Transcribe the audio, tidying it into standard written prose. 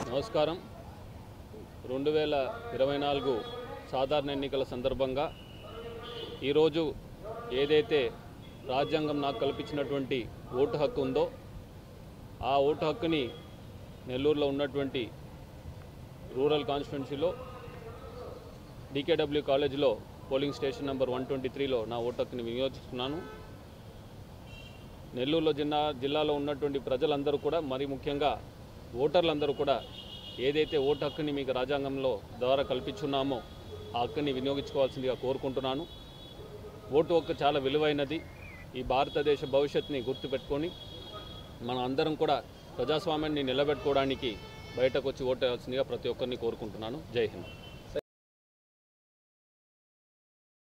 నమస్కారం. 2024 సాధారణ ఎన్నికల సందర్భంగా ఈరోజు ఏదైతే రాజ్యాంగం నాకు కల్పించినటువంటి ఓటు హక్కు ఉందో ఆ ఓటు హక్కుని నెల్లూరులో ఉన్నటువంటి రూరల్ కాన్స్టిట్యున్సీలో DKW కాలేజీలో పోలింగ్ స్టేషన్ నెంబర్ 123లో నా ఓటు హక్కుని వినియోగిస్తున్నాను. నెల్లూరులో జిల్లాలో ఉన్నటువంటి ప్రజలందరూ కూడా, మరి ముఖ్యంగా ఓటర్లందరూ కూడా ఏదైతే ఓటు హక్కుని మీకు రాజ్యాంగంలో ద్వారా కల్పించున్నామో ఆ హక్కుని వినియోగించుకోవాల్సిందిగా కోరుకుంటున్నాను. ఓటు హక్కు చాలా విలువైనది. ఈ భారతదేశ భవిష్యత్తుని గుర్తుపెట్టుకొని మనం అందరం కూడా ప్రజాస్వామ్యాన్ని నిలబెట్టుకోవడానికి బయటకు వచ్చి ఓటు వేయాల్సిందిగా ప్రతి ఒక్కరిని కోరుకుంటున్నాను. జై హింద్.